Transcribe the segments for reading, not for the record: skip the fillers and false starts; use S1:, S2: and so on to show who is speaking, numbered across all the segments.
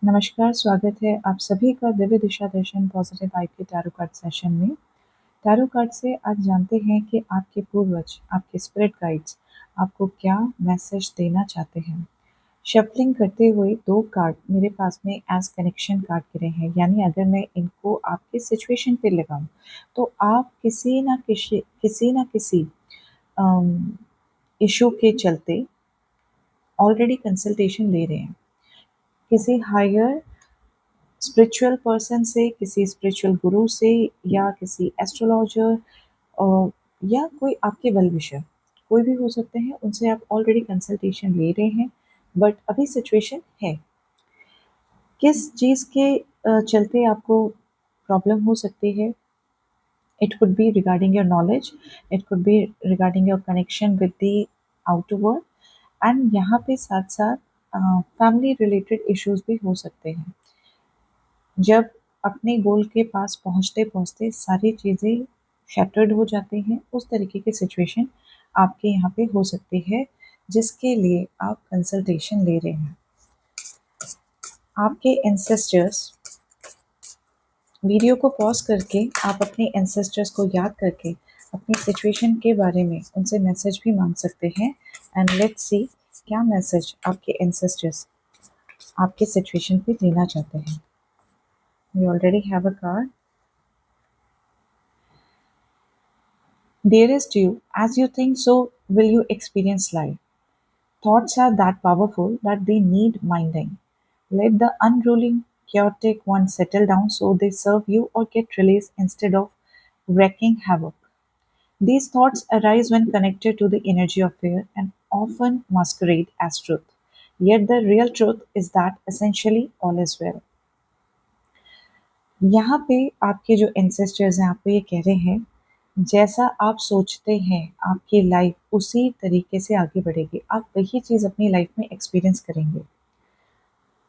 S1: नमस्कार, स्वागत है आप सभी का दिव्य दिशा दर्शन पॉजिटिव वाइब के टैरो कार्ड सेशन में। टैरो कार्ड से आज जानते हैं कि आपके पूर्वज, आपके स्पिरिट गाइड्स आपको क्या मैसेज देना चाहते हैं। शफलिंग करते हुए 2 कार्ड मेरे पास में एज़ कनेक्शन कार्ड गिरे हैं, यानी अगर मैं इनको आपके सिचुएशन पे लगाऊँ, तो आप किसी न किसी इश्यू के चलते ऑलरेडी कंसल्टेशन ले रहे हैं। किसी हायर स्पिरिचुअल पर्सन से, किसी स्पिरिचुअल गुरु से या किसी एस्ट्रोलॉजर या कोई आपके वेल विशर, कोई भी हो सकते हैं, उनसे आप ऑलरेडी कंसल्टेशन ले रहे हैं, बट अभी सिचुएशन है। किस चीज़ के चलते आपको प्रॉब्लम हो सकती है? It could be regarding your knowledge, it could be regarding your connection with the outer world and यहाँ पे साथ-साथ फैमिली रिलेटेड इश्यूज़ भी हो सकते हैं। जब अपने गोल के पास पहुँचते-पहुँचते सारी चीज़ें शैटर्ड हो जाती हैं, उस तरीके की सिचुएशन आपके यहाँ पे हो सकती है, जिसके लिए आप कंसल्टेशन ले रहे हैं। आपके एंसेस्टर्स, वीडियो को पॉज़ करके आप अपने एंसेस्टर्स को याद करके अपनी सिचुएशन के बारे में उनसे मैसेज भी माँग सकते हैं एंड लेट्स सी क्या मैसेज आपके एंसेस्टर्स आपके सिचुएशन पे देना चाहते हैं। We already have a card. Dearest you, as you think, so will you experience life. Thoughts are that powerful that they need minding. Let the unruling, chaotic ones settle down so they serve you or get released instead of wreaking havoc. These thoughts arise when connected to the energy of fear and often masquerade as truth. Yet the real truth is that essentially all is well. यहाँ पे आपके जो ancestors हैं आपको ये कह रहे हैं, जैसा आप सोचते हैं आपकी लाइफ उसी तरीके से आगे बढ़ेगी। आप वही चीज़ अपनी लाइफ में एक्सपीरियंस करेंगे।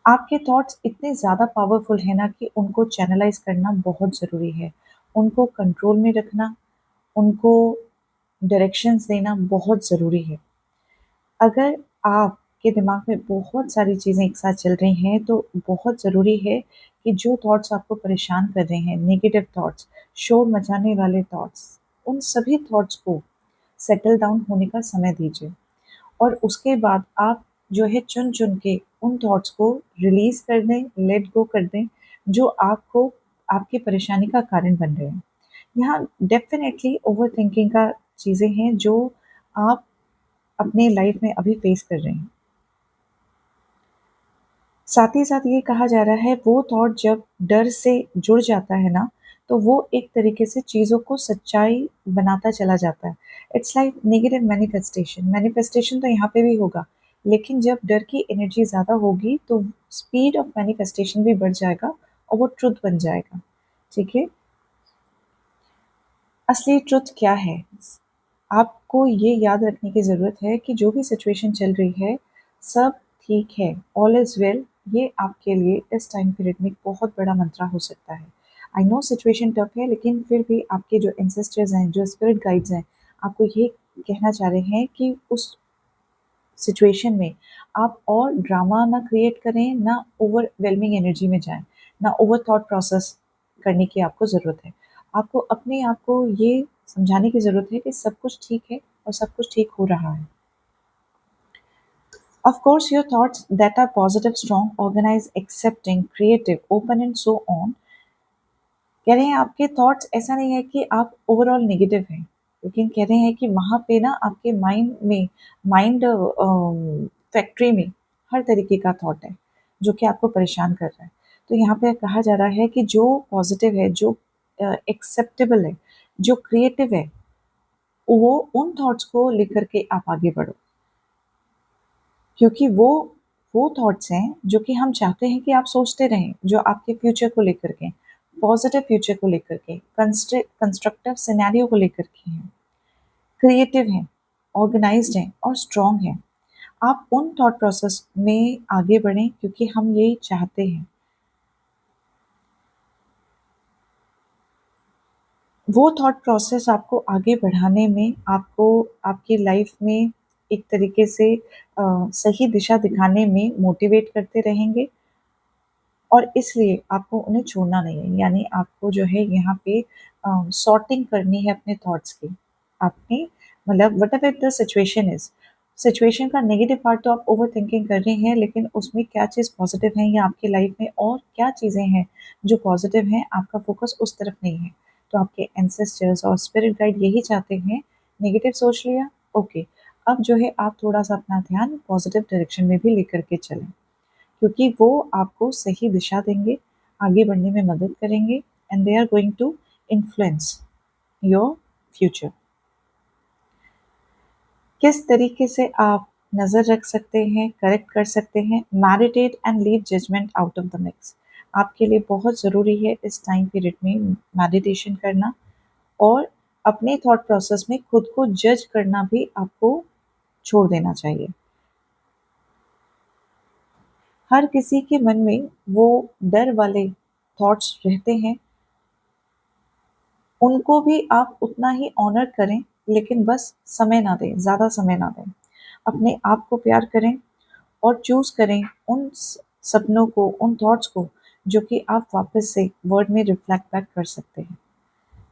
S1: आपके थॉट्स इतने ज़्यादा पावरफुल हैं ना कि उनको चैनलाइज़ करना बहुत ज़रूरी है। उनको कंट्रोल में रखना, उनको डायरेक्शंस देना बहुत ज़रूरी है। अगर आपके दिमाग में बहुत सारी चीज़ें एक साथ चल रही हैं, तो बहुत ज़रूरी है कि जो थॉट्स आपको परेशान कर रहे हैं, नेगेटिव थॉट्स, शोर मचाने वाले थॉट्स, उन सभी थॉट्स को सेटल डाउन होने का समय दीजिए और उसके बाद आप जो है चुन-चुन के उन थॉट्स को रिलीज़ कर दें, लेट गो कर दें, जो आपको आपकी परेशानी का कारण बन रहे हैं। यहाँ डेफ़िनेटली ओवरथिंकिंग का चीज़ें हैं जो आप अपने लाइफ में अभी फेस कर रहे हैं। साथ ही साथ ये कहा जा रहा है वो थॉट जब डर से जुड़ जाता है ना, तो वो एक तरीके से चीज़ों को सच्चाई बनाता चला जाता है। It's like negative manifestation, manifestation तो यहाँ पे भी होगा, लेकिन जब डर की एनर्जी ज़्यादा होगी तो स्पीड ऑफ मैनिफेस्टेशन भी बढ़ जाएगा और वो ट्रुथ बन जाएगा। ठीक है? असली ट्रुथ क्या है? आपको ये याद रखने की ज़रूरत है कि जो भी सिचुएशन चल रही है, सब ठीक है, ऑल इज़ वेल। ये आपके लिए इस टाइम पीरियड में एक बहुत बड़ा मंत्रा हो सकता है। आई नो सिचुएशन टफ है, लेकिन फिर भी आपके जो एंसेस्टर्स हैं, जो स्पिरिट गाइड्स हैं, आपको ये कहना चाह रहे हैं कि उस सिचुएशन में आप और ड्रामा ना क्रिएट करें, ना ओवरवेलमिंग एनर्जी में जाएँ, ना ओवर थॉट प्रोसेस करने की आपको ज़रूरत है। आपको अपने आप को ये समझाने की ज़रूरत है कि सब कुछ ठीक है और सब कुछ ठीक हो रहा है। Of course, your thoughts that are positive, strong, organized, accepting, creative, open and so on, कह रहे हैं आपके थॉट्स ऐसा नहीं है कि आप ओवरऑल नेगेटिव हैं, लेकिन कह रहे हैं कि वहाँ पे ना आपके माइंड फैक्ट्री में हर तरीके का थॉट है, जो कि आपको परेशान कर रहा है। तो यहाँ पे कहा जा रहा है कि जो पॉजिटिव है, जो एक्सेप्टेबल है, जो क्रिएटिव है, वो उन थॉट्स को लेकर के आप आगे बढ़ो। क्योंकि वो थॉट्स हैं जो कि हम चाहते हैं कि आप सोचते रहें, जो आपके फ्यूचर को लेकर के, पॉजिटिव फ्यूचर को लेकर के, कंस्ट्रक्टिव सिनेरियो को लेकर के हैं, क्रिएटिव हैं, ऑर्गेनाइज्ड हैं और स्ट्रॉन्ग हैं। आप उन थॉट प्रोसेस में आगे बढ़ें क्योंकि हम यही चाहते हैं। वो थॉट प्रोसेस आपको आगे बढ़ाने में, आपको आपकी लाइफ में एक तरीके से सही दिशा दिखाने में मोटिवेट करते रहेंगे और इसलिए आपको उन्हें छोड़ना नहीं है, यानी आपको जो है यहाँ पे सॉर्टिंग करनी है अपने थॉट्स की। आपने मतलब what ever the situation is, situation का नेगेटिव पार्ट तो आप ओवर थिंकिंग कर रहे हैं, लेकिन उसमें क्या चीज़ पॉजिटिव है या आपकी लाइफ में और क्या चीज़ें हैं जो पॉजिटिव हैं, आपका फोकस उस तरफ नहीं है। तो आपके एंसेस्टर्स और स्पिरिट गाइड यही चाहते हैं, नेगेटिव सोच लिया, ओके, अब जो है आप थोड़ा सा अपना ध्यान पॉजिटिव डायरेक्शन में भी लेकर के चलें, क्योंकि वो आपको सही दिशा देंगे, आगे बढ़ने में मदद करेंगे, and they are going to influence your future. किस तरीके से आप नज़र रख सकते हैं, करेक्ट कर सकते हैं, meditate and leave judgement out of the mix. आपके लिए बहुत ज़रूरी है इस टाइम पीरियड में मेडिटेशन करना, और अपने थॉट प्रोसेस में खुद को जज करना भी आपको छोड़ देना चाहिए। हर किसी के मन में वो डर वाले थॉट्स रहते हैं, उनको भी आप उतना ही ऑनर करें, लेकिन बस समय ना दें, ज़्यादा समय ना दें। अपने आप को प्यार करें और चूज़ करें उन सपनों को, उन थॉट्स को, जो कि आप वापस से वर्ड में रिफ्लेक्ट बैक कर सकते हैं।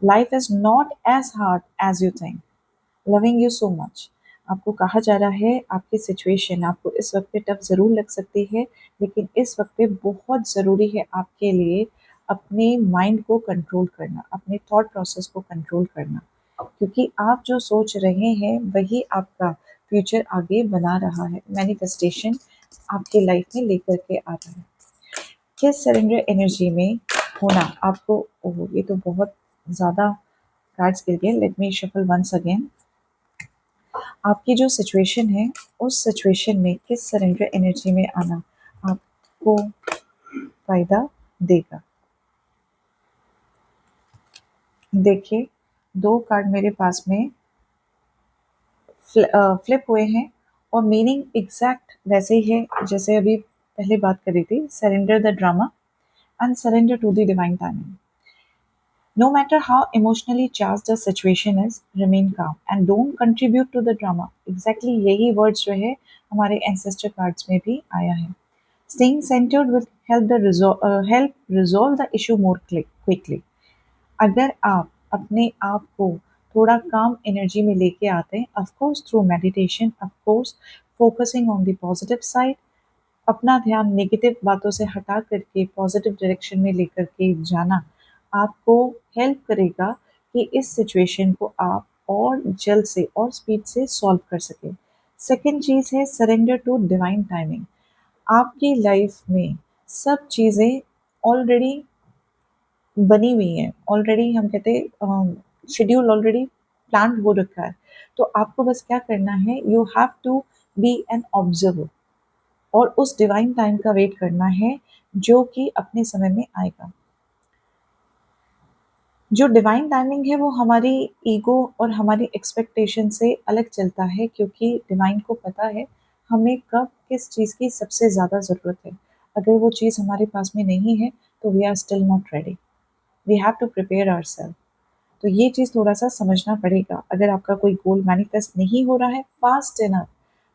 S1: Life is not as hard as you think. Loving you so much. आपको कहा जा रहा है आपकी सिचुएशन आपको इस वक्त पे टफ ज़रूर लग सकती है, लेकिन इस वक्त पे बहुत ज़रूरी है आपके लिए अपने माइंड को कंट्रोल करना, अपने थॉट प्रोसेस को कंट्रोल करना, क्योंकि आप जो सोच रहे हैं वही आपका फ्यूचर आगे बना रहा है, मैनिफेस्टेशन आपकी लाइफ में लेकर के आ रहा है। किस सरेंडर एनर्जी में होना आपको, ओह ये तो बहुत ज़्यादा कार्ड्स गिर गए, let me shuffle once again. आपकी जो सिचुएशन है उस सिचुएशन में किस सरेंडर एनर्जी में आना आपको फायदा देगा। देखिए, दो कार्ड मेरे पास में फ्लिप हुए हैं, और मीनिंग एग्जैक्ट वैसे ही है जैसे अभी पहले बात करी थी, surrender the drama and surrender to the divine timing. No matter how emotionally charged the situation is, remain calm and don't contribute to the drama. Exactly यही words जो है हमारे ancestor cards में भी आया है। Staying centered will help resolve the issue more quickly. अगर आप अपने आप को थोड़ा काम एनर्जी में लेके आते हैं, of course through meditation, of course focusing on the positive side, अपना ध्यान नेगेटिव बातों से हटा करके पॉजिटिव डायरेक्शन में लेकर के जाना आपको हेल्प करेगा कि इस सिचुएशन को आप और जल्द से और स्पीड से सॉल्व कर सकें। सेकंड चीज़ है सरेंडर टू डिवाइन टाइमिंग। आपकी लाइफ में सब चीज़ें ऑलरेडी बनी हुई हैं, ऑलरेडी हम कहते हैं शेड्यूल ऑलरेडी प्लान हो रखा है, तो आपको बस क्या करना है, you have to be an observer और उस डिवाइन टाइम का वेट करना है जो कि अपने समय में आएगा। जो डिवाइन टाइमिंग है वो हमारी ईगो और हमारी एक्सपेक्टेशन से अलग चलता है, क्योंकि डिवाइन को पता है हमें कब किस चीज़ की सबसे ज़्यादा ज़रूरत है। अगर वो चीज़ हमारे पास में नहीं है तो we are still not ready, we have to prepare ourselves. तो ये चीज़ थोड़ा सा समझना पड़ेगा। अगर आपका कोई गोल मैनिफेस्ट नहीं हो रहा है फास्ट इनफ,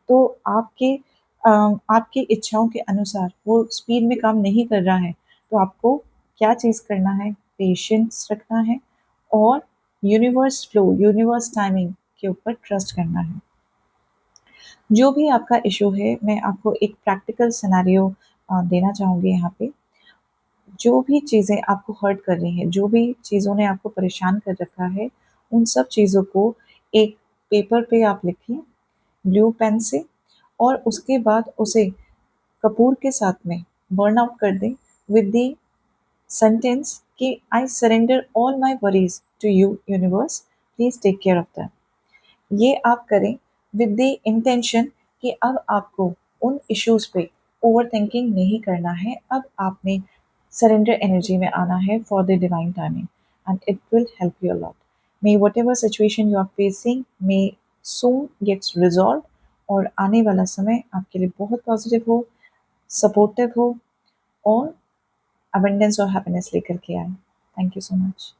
S1: तो आपकी इच्छाओं के अनुसार वो स्पीड में काम नहीं कर रहा है, तो आपको क्या चीज़ करना है, पेशेंस रखना है और यूनिवर्स फ्लो, यूनिवर्स टाइमिंग के ऊपर ट्रस्ट करना है। जो भी आपका इशू है, मैं आपको एक प्रैक्टिकल सिनेरियो देना चाहूँगी यहाँ पे। जो भी चीज़ें आपको हर्ट कर रही हैं, जो भी चीज़ों ने आपको परेशान कर रखा है, उन सब चीज़ों को एक पेपर पे आप लिखिए ब्लू पेन से, और उसके बाद उसे कपूर के साथ में बर्न आउट कर दें विद द सेंटेंस कि I surrender all my worries to you universe, please take care of them. ये आप करें विद द इंटेंशन कि अब आपको उन इश्यूज़ पे ओवर थिंकिंग नहीं करना है, अब आपने सरेंडर एनर्जी में आना है for the divine timing, and it will help you a lot. May whatever situation you are facing may soon gets resolve, और आने वाला समय आपके लिए बहुत पॉजिटिव हो, सपोर्टिव हो और अबंडेंस और हैप्पीनेस लेकर के आए। Thank you so much.